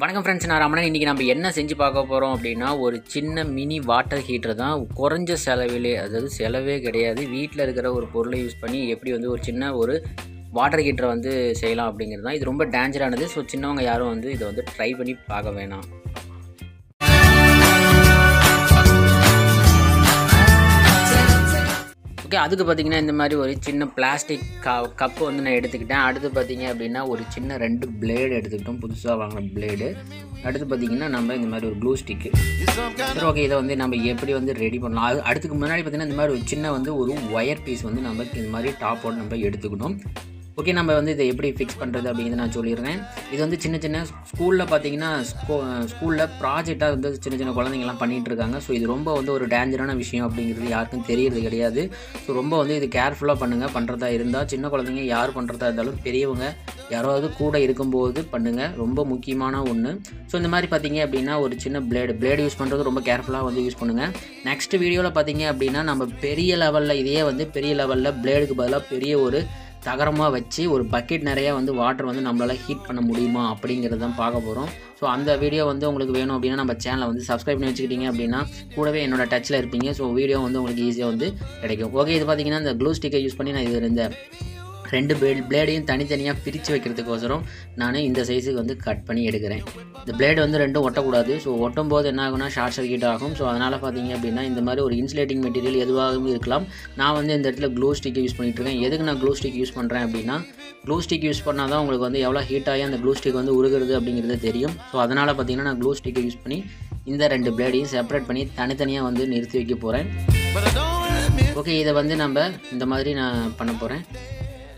வணக்கம் ஃப்ரெண்ட்ஸ், நான் ரமணன். இன்றைக்கி நம்ம என்ன செஞ்சு பார்க்க போகிறோம் அப்படின்னா, ஒரு சின்ன மினி வாட்டர் ஹீட்டர் தான். குறைஞ்ச செலவிலே, அதாவது செலவே கிடையாது, வீட்டில் இருக்கிற ஒரு பொருளை யூஸ் பண்ணி எப்படி வந்து ஒரு சின்ன ஒரு வாட்டர் ஹீட்டரை வந்து செய்யலாம் அப்படிங்கிறது தான். இது ரொம்ப டேஞ்சரானது. ஸோ சின்னவங்க யாரும் வந்து இதை வந்து ட்ரை பண்ணி பார்க்க வேணாம். ஓகே, அதுக்கு பார்த்திங்கன்னா இந்த மாதிரி ஒரு சின்ன பிளாஸ்டிக் கப்பு வந்து நான் எடுத்துக்கிட்டேன். அடுத்து பார்த்திங்க அப்படின்னா ஒரு சின்ன 2 பிளேடு எடுத்துக்கிட்டோம், புதுசாக வாங்கின பிளேடு. அடுத்து பார்த்திங்கன்னா நம்ம இந்த மாதிரி ஒரு க்ளூ ஸ்டிக்கு. சரி, ஓகே, இதை வந்து நம்ம எப்படி வந்து ரெடி பண்ணலாம். அடுத்துக்கு முன்னாடி பார்த்திங்கன்னா இந்த மாதிரி ஒரு சின்ன வந்து ஒரு ஒயர் பீஸ் வந்து நம்ம இந்த மாதிரி டாப்போட நம்ம எடுத்துக்கணும். ஓகே, நம்ம வந்து இதை எப்படி ஃபிக்ஸ் பண்ணுறது அப்படிங்கிறத நான் சொல்லிடுறேன். இது வந்து சின்ன சின்ன ஸ்கூலில் பார்த்திங்கன்னா ஸ்கூலில் ப்ராஜெக்டாக வந்து சின்ன சின்ன குழந்தைங்கள்லாம் பண்ணிகிட்டு இருக்காங்க. ஸோ இது ரொம்ப வந்து ஒரு டேஞ்சரான விஷயம் அப்படிங்கிறது யாருக்கும் தெரியறது கிடையாது. ஸோ ரொம்ப வந்து இது கேர்ஃபுல்லாக பண்ணுங்கள். பண்ணுறதா இருந்தால் சின்ன குழந்தைங்க யார் பண்ணுறதா இருந்தாலும் பெரியவங்க யாராவது கூட இருக்கும்போது பண்ணுங்கள். ரொம்ப முக்கியமான ஒன்று. ஸோ இந்த மாதிரி பார்த்திங்க அப்படின்னா ஒரு சின்ன பிளேடு யூஸ் பண்ணுறது ரொம்ப கேர்ஃபுல்லாக வந்து யூஸ் பண்ணுங்கள். நெக்ஸ்ட் வீடியோவில் பார்த்திங்க அப்படின்னா நம்ம பெரிய லெவலில் இதையே வந்து பெரிய லெவலில் பிளேடுக்கு பதிலாக பெரிய ஒரு தகரமாக வச்சு ஒரு பக்கெட் நிறையா வந்து வாட்டர் வந்து நம்மளால் ஹீட் பண்ண முடியுமா அப்படிங்கிறது தான் பார்க்க போகிறோம். ஸோ அந்த வீடியோ வந்து உங்களுக்கு வேணும் அப்படின்னா நம்ம சேனலை வந்து சப்ஸ்கிரைப் பண்ணி வச்சுக்கிட்டீங்க அப்படின்னா கூடவே என்னோட டச்சில் இருப்பீங்க. ஸோ வீடியோ வந்து உங்களுக்கு ஈஸியாக வந்து கிடைக்கும். ஓகே, இது பார்த்திங்கன்னா இந்த க்ளூ ஸ்டிக்கை யூஸ் பண்ணி நான் இது இந்த 2 பிளேடையும் தனித்தனியாக பிரித்து வைக்கிறதுக்கோசரம் நான் இந்த சைஸுக்கு வந்து கட் பண்ணி எடுக்கிறேன். இந்த பிளேடு வந்து ரெண்டும் ஒட்டக்கூடாது. ஸோ ஒட்டும் போது என்ன ஆகும்னா ஷார்ட் சர்க்யூட் ஆகும். ஸோ அதனால் பார்த்தீங்க அப்படின்னா இந்த மாதிரி ஒரு இன்சுலேட்டிங் மெட்டீரியல் எதுவாகவும் இருக்கலாம். நான் வந்து இந்த இடத்துல க்ளூ ஸ்டிக் யூஸ் பண்ணிகிட்ருக்கேன். எதுக்கு நான் க்ளூ ஸ்டிக் யூஸ் பண்ணுறேன் அப்படின்னா, க்ளூ ஸ்டிக் யூஸ் பண்ணால் தான் உங்களுக்கு வந்து எவ்வளோ ஹீட் ஆகி அந்த க்ளூ ஸ்டிக் வந்து உருகிறது அப்படிங்கிறது தெரியும். ஸோ அதனால் பார்த்தீங்கன்னா நான் க்ளூ ஸ்டிக்கை யூஸ் பண்ணி இந்த 2 பிளேடையும் செப்பரேட் பண்ணி தனித்தனியாக வந்து நிறுத்தி வைக்க போகிறேன். ஓகே, இதை வந்து நம்ம இந்த மாதிரி நான் பண்ண போகிறேன்.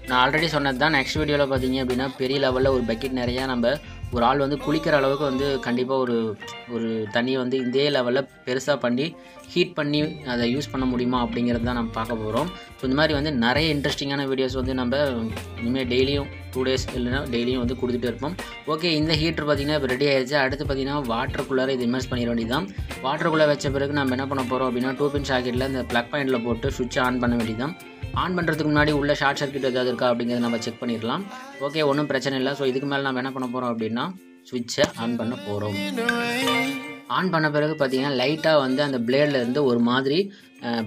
நான் ஆல்ரெடி சொன்னது தான். நெக்ஸ்ட் வீடியோவில் பார்த்தீங்க அப்படின்னா பெரிய லெவலில் ஒரு பக்கெட் நிறையா நம்ம ஒரு ஆள் வந்து குளிக்கிற அளவுக்கு வந்து கண்டிப்பாக ஒரு தண்ணியை வந்து இதே லெவலில் பெருசாக பண்ணி ஹீட் பண்ணி அதை யூஸ் பண்ண முடியுமா அப்படிங்கிறது தான் நம்ம பார்க்க போகிறோம். ஸோ இந்த மாதிரி வந்து நிறைய இன்ட்ரெஸ்டிங்கான வீடியோஸ் வந்து நம்ம இனிமேல் டெய்லியும் 2 days இல்லைன்னா டெய்லியும் வந்து கொடுத்துட்டு இருப்போம். ஓகே, இந்த ஹீட்டர் பார்த்திங்கன்னா இப்போ ரெடி ஆகிடுச்சு. அடுத்து பார்த்திங்கன்னா வாட்டருக்குள்ளார இது இன்வெஸ்ட் பண்ணிட வேண்டியது தான். வாட்டருக்குள்ளே வச்ச பிறகு நம்ம என்ன பண்ண போகிறோம் அப்படின்னா 2 pin சாக்கெட்டில் இந்த ப்ளக் பாயிண்டில் போட்டு சுவிட்சை ஆன் பண்ண வேண்டியது தான். ஆன் பண்ணுறதுக்கு முன்னாடி உள்ள ஷார்ட் சர்க்யூட் ஏதாவது இருக்கா அப்படிங்கிறத நம்ம செக் பண்ணிடலாம். ஓகே, ஒன்றும் பிரச்சனை இல்லை. ஸோ இதுக்கு மேலே நம்ம என்ன பண்ண போகிறோம் அப்படின்னா சுவிட்சை ஆன் பண்ண போகிறோம். ஆன் பண்ண பிறகு பார்த்திங்கன்னா லைட்டாக வந்து அந்த பிளேட்லேருந்து ஒரு மாதிரி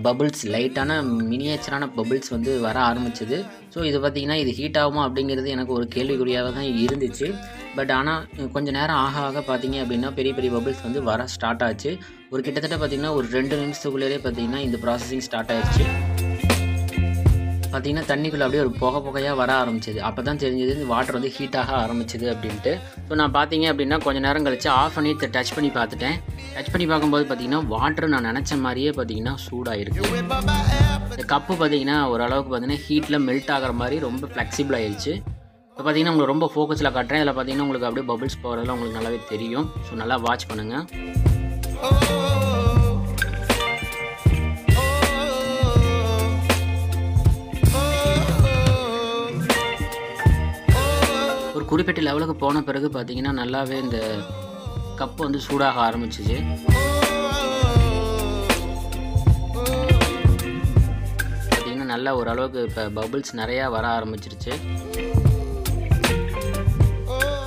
பபுள்ஸ், லைட்டான மினியேச்சரான பபுள்ஸ் வந்து வர ஆரம்பிச்சிது. ஸோ இது பார்த்திங்கன்னா இது ஹீட் ஆகுமா அப்படிங்கிறது எனக்கு ஒரு கேள்விக்குறியாக தான் இருந்துச்சு. பட் ஆனால் கொஞ்சம் நேரம் ஆக பார்த்திங்க அப்படின்னா பெரிய பெரிய பபுள்ஸ் வந்து வர ஸ்டார்ட் ஆச்சு. ஒரு கிட்டத்தட்ட பார்த்திங்கன்னா ஒரு 2 நிமிஷத்துக்குள்ளேயே பார்த்திங்கன்னா இந்த ப்ராசஸிங் ஸ்டார்ட் ஆகிடுச்சு. பார்த்திங்கன்னா தண்ணிக்குள்ளே அப்படியே ஒரு புகையாக வர ஆரம்பிச்சிது. அப்போ தான் தெரிஞ்சது இந்த வாட்டர் வந்து ஹீட்டாக ஆரம்பிச்சிது அப்படின்ட்டு. ஸோ நான் பார்த்திங்க அப்படின்னா கொஞ்சம் நேரம் கழிச்சு ஆஃப் பண்ணி டச் பண்ணி பார்த்துட்டேன். டச் பண்ணி பார்க்கும்போது பார்த்திங்கன்னா வாட்டர் நான் நினச்ச மாதிரியே பார்த்திங்கன்னா சூடாகிருக்கு. இந்த கப்பு பார்த்திங்கன்னா ஓரளவுக்கு பார்த்திங்கன்னா ஹீட்டில் மெல்ட் ஆகிற மாதிரி ரொம்ப ஃப்ளெக்சிபிள் ஆகிடுச்சு. இப்போ பார்த்திங்கன்னா உங்களுக்கு ரொம்ப ஃபோக்கஸில் காட்டுறேன். இதில் பார்த்திங்கன்னா உங்களுக்கு அப்படியே பபிள்ஸ் போகிறதெல்லாம் உங்களுக்கு நல்லாவே தெரியும். ஸோ நல்லா வாட்ச் பண்ணுங்கள். ஒரு குறிப்பிட்ட லெவலுக்கு போன பிறகு பார்த்திங்கன்னா நல்லாவே இந்த கப்பு வந்து சூடாக ஆரம்பிச்சிச்சு. பார்த்திங்கன்னா நல்லா ஓரளவுக்கு இப்போ பபுள்ஸ் நிறையா வர ஆரம்பிச்சிருச்சு.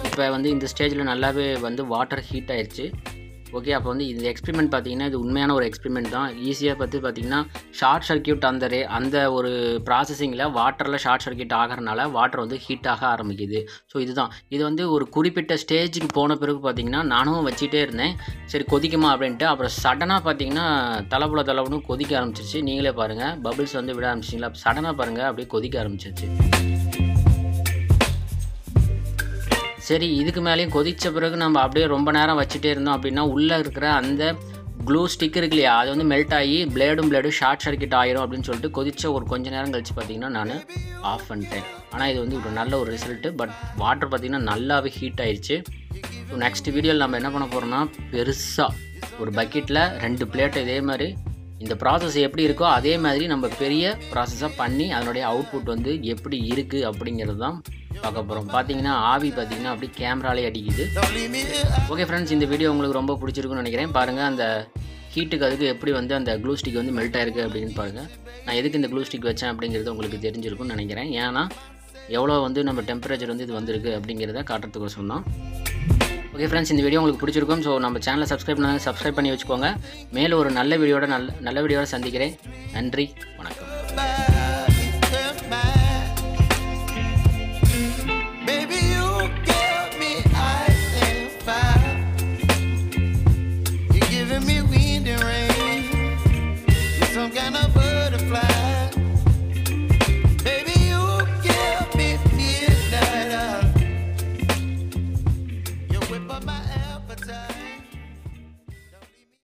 இப்போ வந்து இந்த ஸ்டேஜில் நல்லாவே வந்து வாட்டர் ஹீட் ஆயிடுச்சு. ஓகே, அப்போ வந்து இந்த எக்ஸ்பெரிமெண்ட் பார்த்திங்கன்னா இது உண்மையான ஒரு எக்ஸ்பெரிமெண்ட் தான். ஈஸியாக பார்த்திங்கன்னா ஷார்ட் சர்க்யூட் அந்த ஒரு ப்ராசஸிங்கில் வாட்டரில் ஷார்ட் சர்க்யூட் ஆகிறனால வாட்டர் வந்து ஹீட் ஆக ஆரம்பிக்குது. ஸோ இதுதான் இது வந்து ஒரு குறிப்பிட்ட ஸ்டேஜுக்கு போன பிறகு பார்த்திங்கன்னா நானும் வச்சுட்டே இருந்தேன், சரி கொதிக்குமா அப்படின்ட்டு. அப்புறம் சடனாக பார்த்திங்கன்னா தலைப்புல கொதிக்க ஆரம்பிச்சிருச்சு. நீங்களே பாருங்கள், பபிள்ஸ் வந்து விட ஆரம்பிச்சிங்களா. சடனாக பாருங்கள் அப்படியே கொதிக்க ஆரம்பிச்சிருச்சு. சரி, இதுக்கு மேலேயும் கொதித்த பிறகு நம்ம அப்படியே ரொம்ப நேரம் வச்சுட்டே இருந்தோம் அப்படின்னா உள்ளே இருக்கிற அந்த க்ளூ ஸ்டிக் இருக்கு இல்லையா, அது வந்து மெல்ட் ஆகி பிளேடும் ஷார்ட் சர்க்யூட் ஆயிரும் அப்படின்னு சொல்லிட்டு கொதித்த ஒரு கொஞ்சம் நேரம் கழிச்சு பார்த்திங்கன்னா நான் ஆஃப் பண்ணிட்டேன். ஆனால் இது வந்து ஒரு நல்ல ஒரு ரிசல்ட்டு. பட் வாட்டர் பார்த்திங்கன்னா நல்லாவே ஹீட் ஆயிடுச்சு. ஸோ நெக்ஸ்ட் வீடியோவில் நம்ம என்ன பண்ண போகிறோம்னா பெருசாக ஒரு பக்கெட்டில் 2 பிளேட் இதே மாதிரி இந்த ப்ராசஸ் எப்படி இருக்கோ அதே மாதிரி நம்ம பெரிய ப்ராசஸாக பண்ணி அதனுடைய அவுட்புட் வந்து எப்படி இருக்குது அப்படிங்கிறது தான் பார்க்க போகிறோம். பார்த்தீங்கன்னா ஆவி பார்த்திங்கன்னா அப்படி கேமராலே அடிக்குது. ஓகே ஃப்ரெண்ட்ஸ், இந்த வீடியோ உங்களுக்கு ரொம்ப பிடிச்சிருக்குன்னு நினைக்கிறேன். பாருங்கள் அந்த ஹீட்டுக்கு அதுக்கு எப்படி வந்து அந்த க்ளூ ஸ்டிக் வந்து மெல்ட் ஆயிருக்கு அப்படின்னு பாருங்கள். நான் எதுக்கு இந்த க்ளூ ஸ்டிக் வச்சேன் அப்படிங்கிறது உங்களுக்கு தெரிஞ்சிருக்குன்னு நினைக்கிறேன். ஏன்னா எவ்வளோ வந்து நம்ம டெம்பரேச்சர் வந்து இது வந்திருக்கு அப்படிங்கிறத காட்டுறதுக்கோசரம் தான். ஓகே ஃப்ரெண்ட்ஸ், இந்த வீடியோ உங்களுக்கு பிடிச்சிருக்கும். ஸோ நம்ம சேனலை சப்ஸ்கிரைப் பண்ணி வச்சுக்கோங்க. மேலும் ஒரு நல்ல வீடியோட சந்திக்கிறேன். நன்றி, வணக்கம்.